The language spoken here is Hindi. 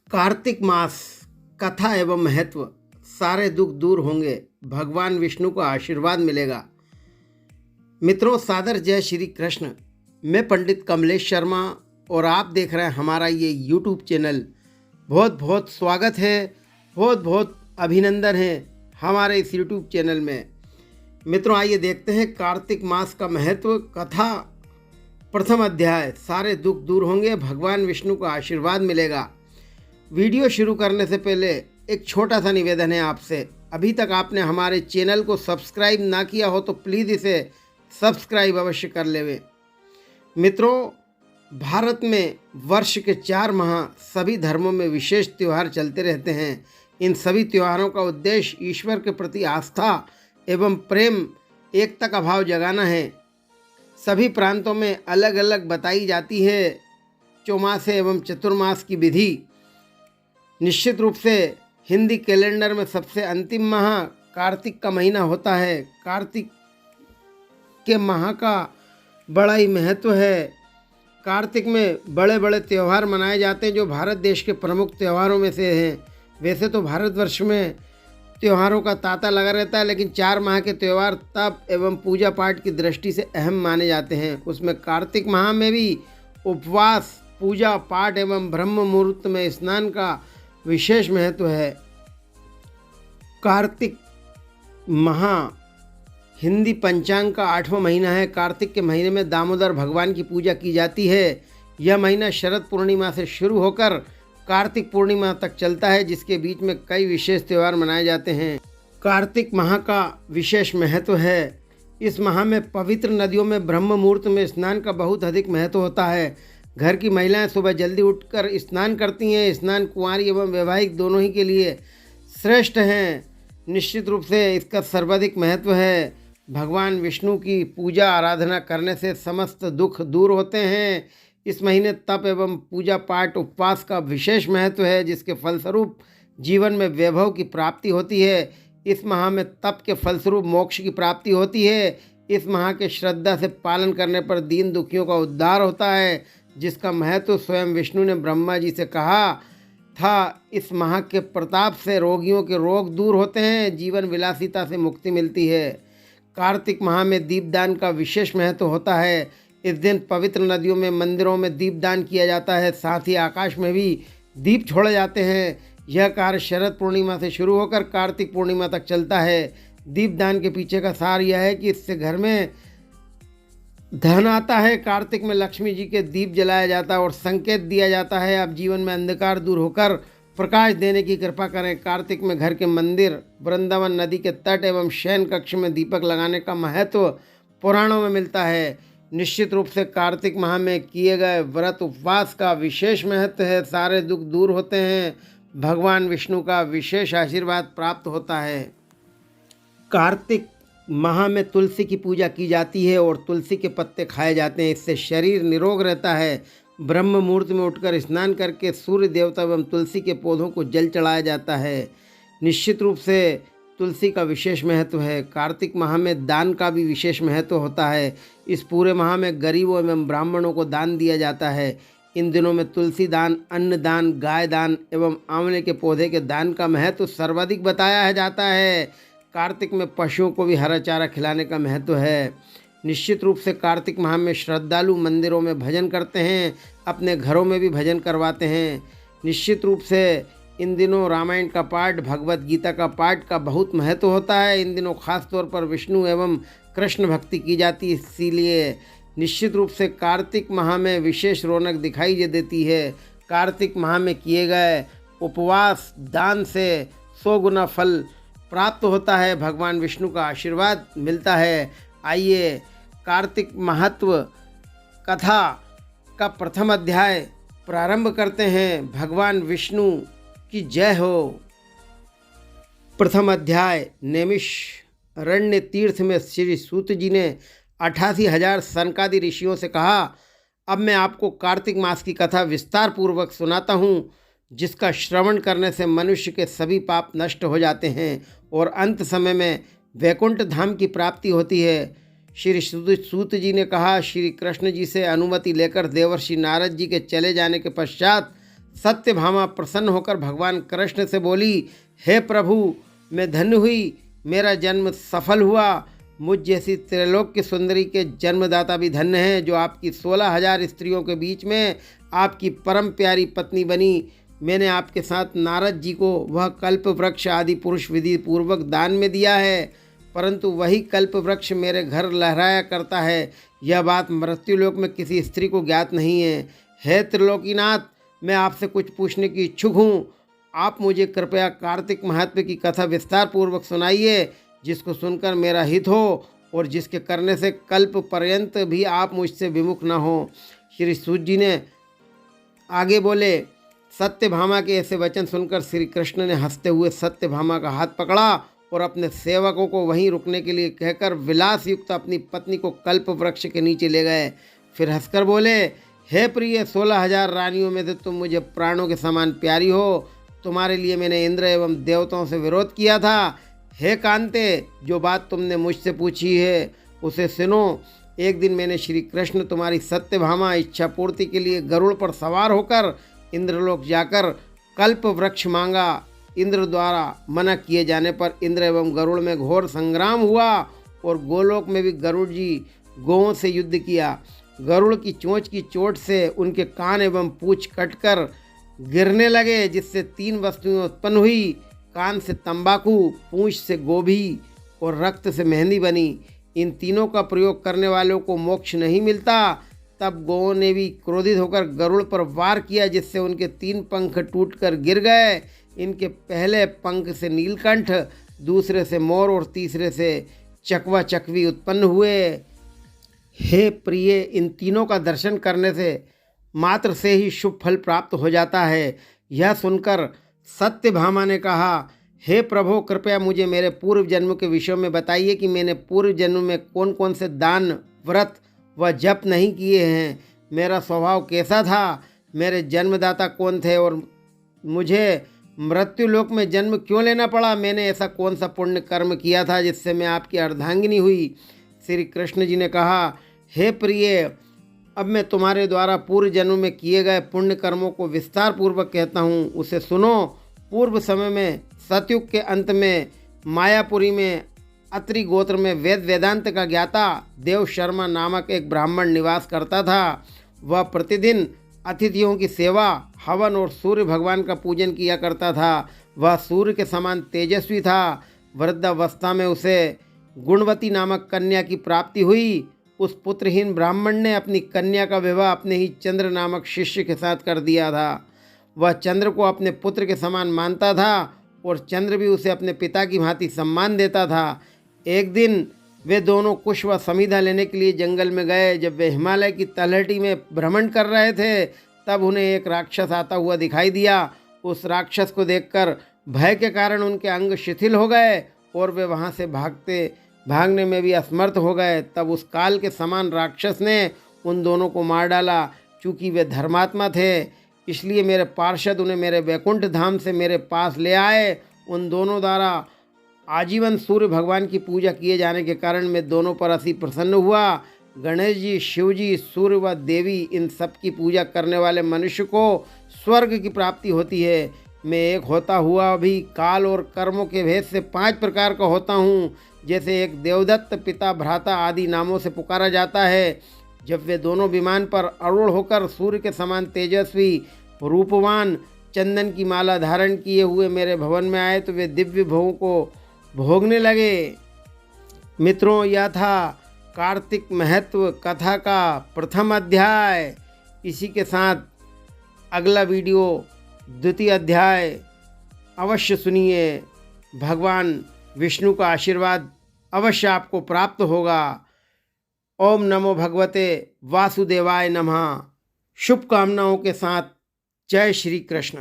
कार्तिक मास कथा एवं महत्व। सारे दुख दूर होंगे, भगवान विष्णु का आशीर्वाद मिलेगा। मित्रों, सादर जय श्री कृष्ण। मैं पंडित कमलेश शर्मा और आप देख रहे हैं हमारा ये यूट्यूब चैनल। बहुत बहुत स्वागत है, बहुत बहुत अभिनंदन है हमारे इस यूट्यूब चैनल में। मित्रों, आइए देखते हैं कार्तिक मास का महत्व। कथा प्रथम अध्याय। सारे दुख दूर होंगे, भगवान विष्णु का आशीर्वाद मिलेगा। वीडियो शुरू करने से पहले एक छोटा सा निवेदन है आपसे। अभी तक आपने हमारे चैनल को सब्सक्राइब ना किया हो तो प्लीज़ इसे सब्सक्राइब अवश्य कर लेवें। मित्रों, भारत में वर्ष के 4 माह सभी धर्मों में विशेष त्यौहार चलते रहते हैं। इन सभी त्योहारों का उद्देश्य ईश्वर के प्रति आस्था एवं प्रेम, एकता का भाव जगाना है। सभी प्रांतों में अलग अलग बताई जाती है चौमासे एवं चतुर्मास की विधि। निश्चित रूप से हिंदी कैलेंडर में सबसे अंतिम माह कार्तिक का महीना होता है। कार्तिक के माह का बड़ा ही महत्व है। कार्तिक में बड़े बड़े त्यौहार मनाए जाते हैं जो भारत देश के प्रमुख त्योहारों में से हैं। वैसे तो भारतवर्ष में त्योहारों का तांता लगा रहता है, लेकिन 4 माह के त्यौहार तप एवं पूजा पाठ की दृष्टि से अहम माने जाते हैं। उसमें कार्तिक माह में भी उपवास, पूजा पाठ एवं ब्रह्म मुहूर्त में स्नान का विशेष महत्व है। कार्तिक माह हिंदी पंचांग का 8वां महीना है। कार्तिक के महीने में दामोदर भगवान की पूजा की जाती है। यह महीना शरद पूर्णिमा से शुरू होकर कार्तिक पूर्णिमा तक चलता है, जिसके बीच में कई विशेष त्यौहार मनाए जाते हैं। कार्तिक माह का विशेष महत्व है। इस माह में पवित्र नदियों में ब्रह्म मुहूर्त में स्नान का बहुत अधिक महत्व होता है। घर की महिलाएं सुबह जल्दी उठकर स्नान करती हैं। स्नान कुंवारी एवं वैवाहिक दोनों ही के लिए श्रेष्ठ हैं। निश्चित रूप से इसका सर्वाधिक महत्व है। भगवान विष्णु की पूजा आराधना करने से समस्त दुख दूर होते हैं। इस महीने तप एवं पूजा पाठ उपवास का विशेष महत्व है, जिसके फलस्वरूप जीवन में वैभव की प्राप्ति होती है। इस माह में तप के फलस्वरूप मोक्ष की प्राप्ति होती है। इस माह के श्रद्धा से पालन करने पर दीन दुखियों का उद्धार होता है, जिसका महत्व स्वयं विष्णु ने ब्रह्मा जी से कहा था। इस माह के प्रताप से रोगियों के रोग दूर होते हैं, जीवन विलासिता से मुक्ति मिलती है। कार्तिक माह में दीपदान का विशेष महत्व होता है। इस दिन पवित्र नदियों में, मंदिरों में दीपदान किया जाता है। साथ ही आकाश में भी दीप छोड़े जाते हैं। यह कार्य शरद पूर्णिमा से शुरू होकर कार्तिक पूर्णिमा तक चलता है। दीपदान के पीछे का सार यह है कि इससे घर में धन आता है। कार्तिक में लक्ष्मी जी के दीप जलाया जाता है और संकेत दिया जाता है, अब जीवन में अंधकार दूर होकर प्रकाश देने की कृपा करें। कार्तिक में घर के मंदिर, वृंदावन, नदी के तट एवं शयन कक्ष में दीपक लगाने का महत्व पुराणों में मिलता है। निश्चित रूप से कार्तिक माह में किए गए व्रत उपवास का विशेष महत्व है। सारे दुख दूर होते हैं, भगवान विष्णु का विशेष आशीर्वाद प्राप्त होता है। कार्तिक माह में तुलसी की पूजा की जाती है और तुलसी के पत्ते खाए जाते हैं। इससे शरीर निरोग रहता है। ब्रह्म मुहूर्त में उठकर स्नान करके सूर्य देवता एवं तुलसी के पौधों को जल चढ़ाया जाता है। निश्चित रूप से तुलसी का विशेष महत्व है। कार्तिक माह में दान का भी विशेष महत्व होता है। इस पूरे माह में गरीबों एवं ब्राह्मणों को दान दिया जाता है। इन दिनों में तुलसी दान, अन्न दान, गाय दान एवं आंवले के पौधे के दान का महत्व सर्वाधिक बताया जाता है। कार्तिक में पशुओं को भी हरा चारा खिलाने का महत्व है। निश्चित रूप से कार्तिक माह में श्रद्धालु मंदिरों में भजन करते हैं, अपने घरों में भी भजन करवाते हैं। निश्चित रूप से इन दिनों रामायण का पाठ, भगवत गीता का पाठ का बहुत महत्व होता है। इन दिनों खास तौर पर विष्णु एवं कृष्ण भक्ति की जाती है। इसीलिए निश्चित रूप से कार्तिक माह में विशेष रौनक दिखाई देती है। कार्तिक माह में किए गए उपवास, दान से 100 गुना फल प्राप्त होता है। भगवान विष्णु का आशीर्वाद मिलता है। आइए कार्तिक महत्व कथा का प्रथम अध्याय प्रारंभ करते हैं। भगवान विष्णु की जय हो। प्रथम अध्याय। नैमिषारण्य तीर्थ में श्री सूत जी ने 88,000 सनकादि ऋषियों से कहा, अब मैं आपको कार्तिक मास की कथा विस्तार पूर्वक सुनाता हूँ, जिसका श्रवण करने से मनुष्य के सभी पाप नष्ट हो जाते हैं और अंत समय में वैकुंठ धाम की प्राप्ति होती है। श्री सूत जी ने कहा, श्री कृष्ण जी से अनुमति लेकर देवर्षि नारद जी के चले जाने के पश्चात सत्यभामा प्रसन्न होकर भगवान कृष्ण से बोली, हे प्रभु, मैं धन्य हुई, मेरा जन्म सफल हुआ। मुझ जैसी त्रैलोक्य सुंदरी के जन्मदाता भी धन्य हैं, जो आपकी 16,000 स्त्रियों के बीच में आपकी परम प्यारी पत्नी बनी। मैंने आपके साथ नारद जी को वह कल्प वृक्ष आदि पुरुष विधि पूर्वक दान में दिया है, परंतु वही कल्प वृक्ष मेरे घर लहराया करता है। यह बात मृत्युलोक में किसी स्त्री को ज्ञात नहीं है। हे त्रिलोकीनाथ, मैं आपसे कुछ पूछने की इच्छुक हूँ। आप मुझे कृपया कार्तिक महत्व की कथा विस्तार पूर्वक सुनाइए, जिसको सुनकर मेरा हित हो और जिसके करने से कल्प पर्यंत भी आप मुझसे विमुख न हो। श्री सूत जी ने आगे बोले, सत्यभामा के ऐसे वचन सुनकर श्री कृष्ण ने हंसते हुए सत्यभामा का हाथ पकड़ा और अपने सेवकों को वहीं रुकने के लिए कहकर विलास युक्त अपनी पत्नी को कल्प वृक्ष के नीचे ले गए। फिर हंसकर बोले, हे प्रिय, 16,000 रानियों में से तुम मुझे प्राणों के समान प्यारी हो। तुम्हारे लिए मैंने इंद्र एवं देवताओं से विरोध किया था। हे कांते, जो बात तुमने मुझसे पूछी है उसे सुनो। एक दिन मैंने श्री कृष्ण तुम्हारी सत्यभामा इच्छा पूर्ति के लिए गरुड़ पर सवार होकर इंद्रलोक जाकर कल्प वृक्ष मांगा। इंद्र द्वारा मना किए जाने पर इंद्र एवं गरुड़ में घोर संग्राम हुआ और गोलोक में भी गरुड़ जी गौओं से युद्ध किया। गरुड़ की चोंच की चोट से उनके कान एवं पूंछ कटकर गिरने लगे, जिससे 3 वस्तुएं उत्पन्न हुई। कान से तंबाकू, पूंछ से गोभी और रक्त से मेहंदी बनी। इन तीनों का प्रयोग करने वालों को मोक्ष नहीं मिलता। तब गौओं ने भी क्रोधित होकर गरुड़ पर वार किया, जिससे उनके 3 पंख टूटकर गिर गए। इनके पहले पंख से नीलकंठ, दूसरे से मोर और तीसरे से चकवा चकवी उत्पन्न हुए। हे प्रिय, इन तीनों का दर्शन करने से मात्र से ही शुभ फल प्राप्त हो जाता है। यह सुनकर सत्यभामा ने कहा, हे प्रभु, कृपया मुझे मेरे पूर्व जन्म के विषय में बताइए कि मैंने पूर्व जन्म में कौन कौन से दान, व्रत व जप नहीं किए हैं। मेरा स्वभाव कैसा था, मेरे जन्मदाता कौन थे और मुझे मृत्युलोक में जन्म क्यों लेना पड़ा। मैंने ऐसा कौन सा पुण्य कर्म किया था जिससे मैं आपकी अर्धांगिनी हुई। श्री कृष्ण जी ने कहा, हे प्रिय, अब मैं तुम्हारे द्वारा पूर्व जन्म में किए गए पुण्य कर्मों को विस्तार पूर्वक कहता हूँ, उसे सुनो। पूर्व समय में सतयुग के अंत में मायापुरी में अत्रि गोत्र में वेद वेदांत का ज्ञाता देव शर्मा नामक एक ब्राह्मण निवास करता था। वह प्रतिदिन अतिथियों की सेवा, हवन और सूर्य भगवान का पूजन किया करता था। वह सूर्य के समान तेजस्वी था। वृद्धावस्था में उसे गुणवती नामक कन्या की प्राप्ति हुई। उस पुत्रहीन ब्राह्मण ने अपनी कन्या का विवाह अपने ही चंद्र नामक शिष्य के साथ कर दिया था। वह चंद्र को अपने पुत्र के समान मानता था और चंद्र भी उसे अपने पिता की भांति सम्मान देता था। एक दिन वे दोनों कुश व समीधा लेने के लिए जंगल में गए। जब वे हिमालय की तलहटी में भ्रमण कर रहे थे, तब उन्हें एक राक्षस आता हुआ दिखाई दिया। उस राक्षस को देखकर भय के कारण उनके अंग शिथिल हो गए और वे वहाँ से भागने में भी असमर्थ हो गए। तब उस काल के समान राक्षस ने उन दोनों को मार डाला। चूँकि वे धर्मात्मा थे, इसलिए मेरे पार्षद उन्हें मेरे वैकुंठ धाम से मेरे पास ले आए। उन दोनों द्वारा आजीवन सूर्य भगवान की पूजा किए जाने के कारण मैं दोनों पर अति प्रसन्न हुआ। गणेश जी, शिव जी, सूर्य व देवी, इन सब की पूजा करने वाले मनुष्य को स्वर्ग की प्राप्ति होती है। मैं एक होता हुआ भी काल और कर्मों के भेद से 5 प्रकार का होता हूँ। जैसे एक देवदत्त, पिता, भ्राता आदि नामों से पुकारा जाता है। जब वे दोनों विमान पर आरूढ़ होकर सूर्य के समान तेजस्वी, रूपवान, चंदन की माला धारण किए हुए मेरे भवन में आए, तो वे दिव्य भोगों को भोगने लगे। मित्रों, यह था कार्तिक महत्व कथा का प्रथम अध्याय। इसी के साथ अगला वीडियो, द्वितीय अध्याय अवश्य सुनिए। भगवान विष्णु का आशीर्वाद अवश्य आपको प्राप्त होगा। ओम नमो भगवते वासुदेवाय नमः। शुभकामनाओं के साथ जय श्री कृष्ण।